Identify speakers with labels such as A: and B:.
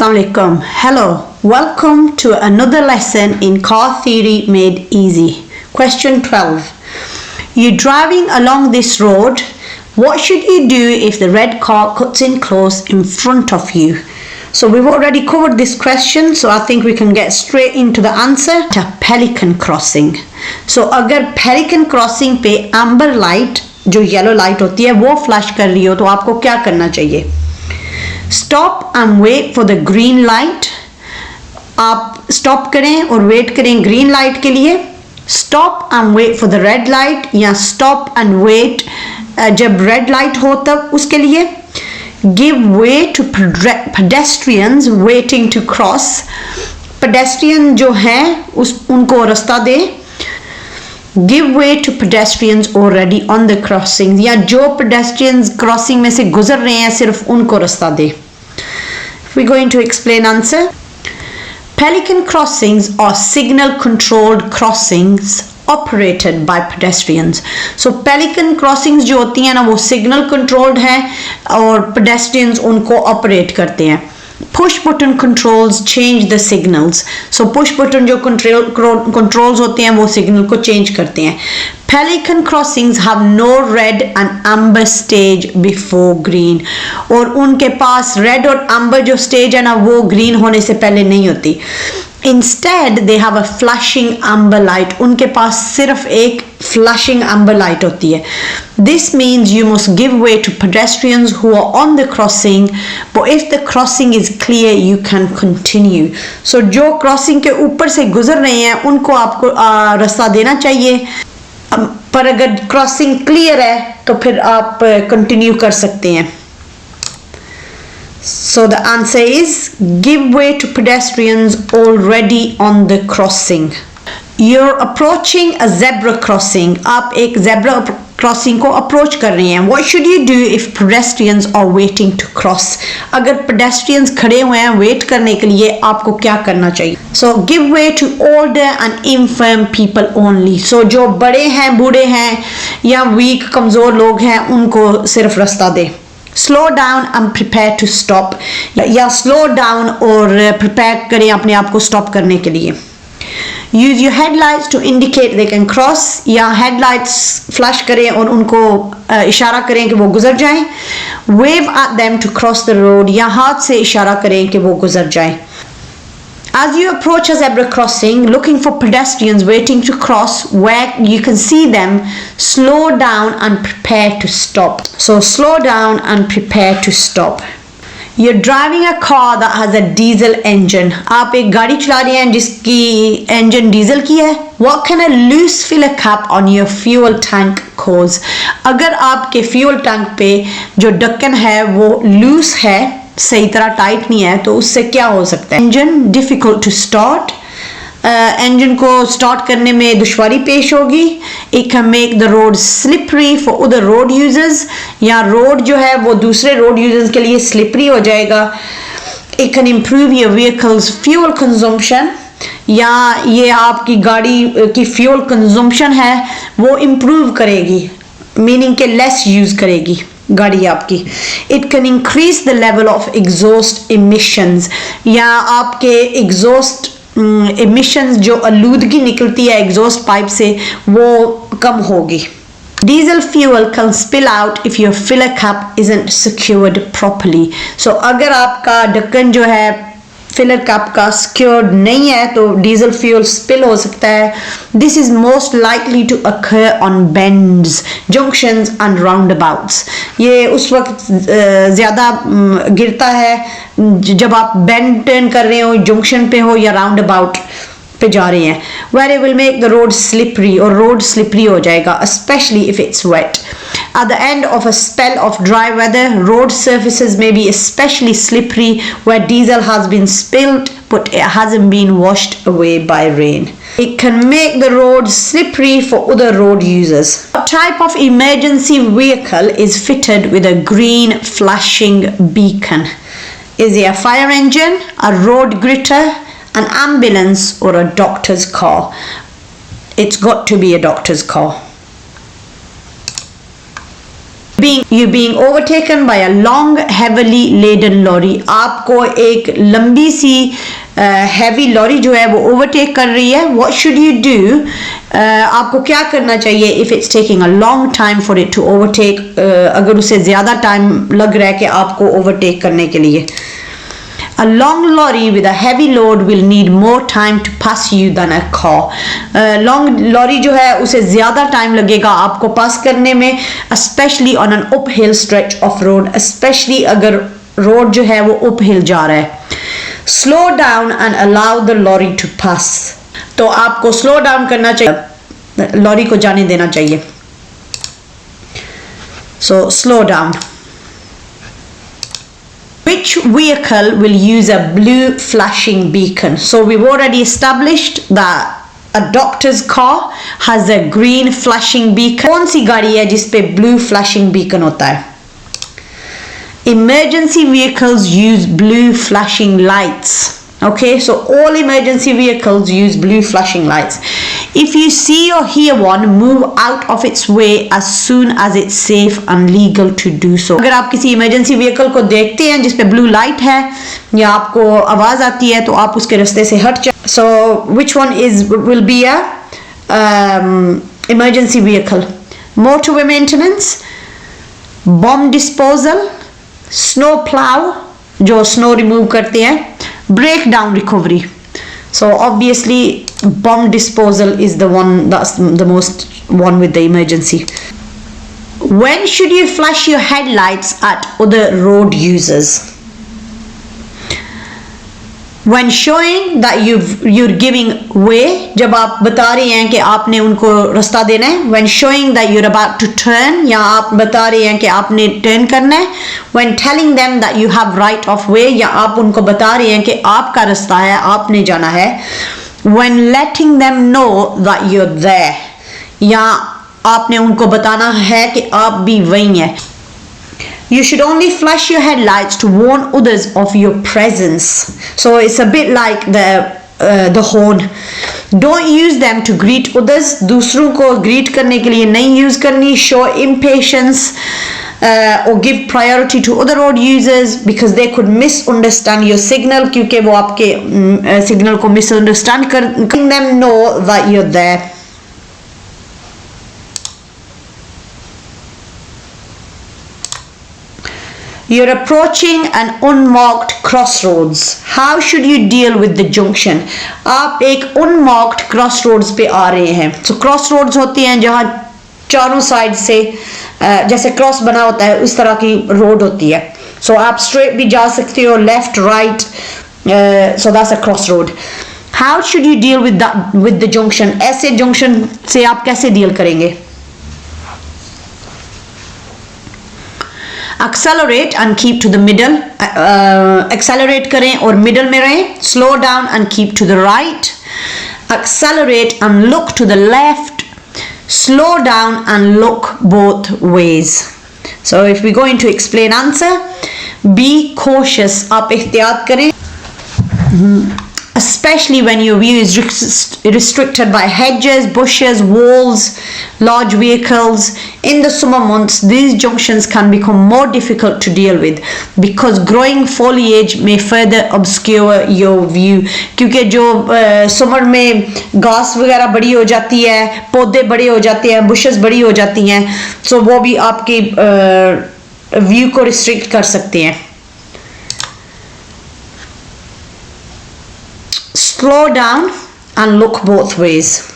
A: Assalamualaikum. Hello, welcome to another lesson in Car Theory Made Easy. Question 12. You're driving along this road. What should you do if the red car cuts in close in front of you? So we've already covered this question, so I think we can get straight into the answer. A pelican crossing. So अगर pelican crossing पे amber light जो yellow light होती है वो flash कर रही हो तो आपको क्या करना चाहिए? Stop and wait for the green light. आप stop करें और wait करें green light के लिए. Stop and wait for the red light या stop and wait जब red light हो तब उसके लिए. Give way to pedestrians waiting to cross. Pedestrian जो हैं उनको रास्ता दे. Give way to pedestrians already on the crossing या जो pedestrians crossing में से गुजर रहे हैं सिर्फ उनको रास्ता दे. We're going to explain answer. Pelican crossings are signal controlled crossings operated by pedestrians. So pelican crossings जो होती हैं ना वो signal controlled हैं और pedestrians उनको operate करते हैं. Push button controls change the signals. So push button जो controls होते हैं वो signal को change करते हैं. Pelican crossings have no red and amber stage before green. और उनके पास red और amber जो stage है ना वो green होने से पहले नहीं होती. Instead they have a flashing amber light. उनके पास सिर्फ एक flashing amber light होती है. This means you must give way to pedestrians who are on the crossing, but if the crossing is clear you can continue. So जो crossing के ऊपर से गुजर रहे हैं उनको आपको रास्ता देना चाहिए, पर अगर crossing clear है तो फिर आप continue कर सकते हैं. So the answer is give way to pedestrians already on the crossing. You're approaching a zebra crossing. आप एक zebra crossing को approach कर रहे हैं. What should you do if pedestrians are waiting to cross? अगर pedestrians खड़े हुए हैं wait करने के लिए आपको क्या करना चाहिए? So give way to older and infirm people only. So जो बड़े हैं, बूढ़े हैं या weak, कमजोर लोग हैं उनको सिर्फ रास्ता दे. Slow down and prepare to stop. या slow down और prepare करें अपने आप को stop करने के लिए. Use your headlights to indicate they can cross. या headlights flash करें और उनको इशारा करें कि वो गुजर जाएं. Wave at them to cross the road. या हाथ से इशारा करें कि वो गुजर जाएं. As you approach a zebra crossing, looking for pedestrians waiting to cross where you can see them, slow down and prepare to stop. So slow down and prepare to stop. You're driving a car that has a diesel engine. आप एक गाड़ी चला रहे हैं जिसकी engine diesel की है. What can a loose filler cap on your fuel tank cause? अगर आपके fuel tank पे जो ढक्कन है वो loose है, सही तरह टाइट नहीं है तो उससे क्या हो सकता है? Engine difficult to start. Engine को start करने में दुश्वारी पेश होगी. It can make the road slippery for other road users. या road जो है वो दूसरे road users के लिए slippery हो जाएगा. It can improve your vehicle's fuel consumption. या ये आपकी गाड़ी की fuel consumption है वो improve करेगी, meaning के less use करेगी गाड़ी आपकी. It can increase the level of exhaust emissions. या आपके exhaust emissions जो आलूदगी निकलती है exhaust pipe से वो कम होगी. Diesel fuel can spill out if your filler cap isn't secured properly. So अगर आपका ढक्कन जो है filler cap का secured नहीं है तो diesel fuel spill हो सकता है. This is most likely to occur on bends, junctions and roundabouts. ये उस वक्त ज़्यादा गिरता है जब आप bend turn कर रहे हो, junction पे हो या roundabout पे जा रहे हैं. Where it will make the road slippery और road slippery हो जाएगा, especially if it's wet. At the end of a spell of dry weather, road surfaces may be especially slippery where diesel has been spilled but it hasn't been washed away by rain. It can make the road slippery for other road users. What type of emergency vehicle is fitted with a green flashing beacon? Is it a fire engine, a road gritter, an ambulance or a doctor's car? It's got to be a doctor's car. you're being overtaken by a long heavily laden lorry. आपको एक लंबी सी heavy lorry जो है वो overtake कर रही है. What should you do? आपको क्या करना चाहिए if it's taking a long time for it to overtake? अगर उसे ज़्यादा time लग रहा है कि आपको overtake करने के लिए. A long lorry with a heavy load will need more time to pass you than a car. Long lorry जो है उसे ज़्यादा time लगेगा आपको pass करने में, especially on an uphill stretch of road, especially अगर road जो है वो uphill जा रहा है. Slow down and allow the lorry to pass. तो आपको slow down करना चाहिए, lorry को जाने देना चाहिए. So slow down. Which vehicle will use a blue flashing beacon? So we've already established that a doctor's car has a green flashing beacon. कौन सी गाड़ी है जिस पे blue flashing beacon होता है? Emergency vehicles use blue flashing lights. Okay, so all emergency vehicles use blue flashing lights. If you see or hear one, move out of its way as soon as it's safe and legal to do so. अगर आप किसी emergency vehicle को देखते हैं जिस पे blue light है या आपको आवाज़ आती है तो आप उसके रास्ते से हट जाए. So which one will be a emergency vehicle? Motorway maintenance, bomb disposal, snow plow जो snow remove करते हैं, breakdown recovery. So obviously bomb disposal is the one that's the most one with the emergency. When should you flash your headlights at other road users? When showing that you're giving way, जब आप बता रहे हैं कि आपने उनको रास्ता देना है. When showing that you're about to turn, या आप बता रहे हैं कि आपने turn करना है. When telling them that you have right of way, या आप उनको बता रहे हैं कि आपका रास्ता है, आपने जाना है. When letting them know that you're there, या आपने उनको बताना है कि आप भी वहीं हैं. You should only flash your headlights to warn others of your presence. So it's a bit like the horn. Don't use them to greet others. दूसरों को greet करने के लिए नहीं use करनी. Show impatience or give priority to other road users because they could misunderstand your signal क्योंकि वो आपके signal को misunderstand कर. Letting them know that you're there. You're approaching an unmarked crossroads. How should you deal with the junction? आप एक unmarked crossroads पे आ रहे हैं. So crossroads होती हैं जहाँ चारों साइड से जैसे क्रॉस बना होता है उस तरह की रोड होती है. So आप straight भी जा सकते हो, left, right. So that's a crossroad. How should you deal with the junction? ऐसे junction से आप कैसे deal करेंगे? Accelerate and keep to the middle. Accelerate करें और middle में रहें. Slow down and keep to the right. Accelerate and look to the left. Slow down and look both ways. So if we're going to explain answer, be cautious. आप एहतियात करें. Especially when your view is restricted by hedges, bushes, walls, large vehicles. In the summer months, these junctions can become more difficult to deal with because growing foliage may further obscure your view. क्योंकि जो summer में घास वगैरह बड़ी हो जाती है, पौधे बड़े हो जाते हैं, bushes बड़ी हो जाती हैं, so वो भी आपकी view को restrict कर सकते हैं. Slow down and look both ways.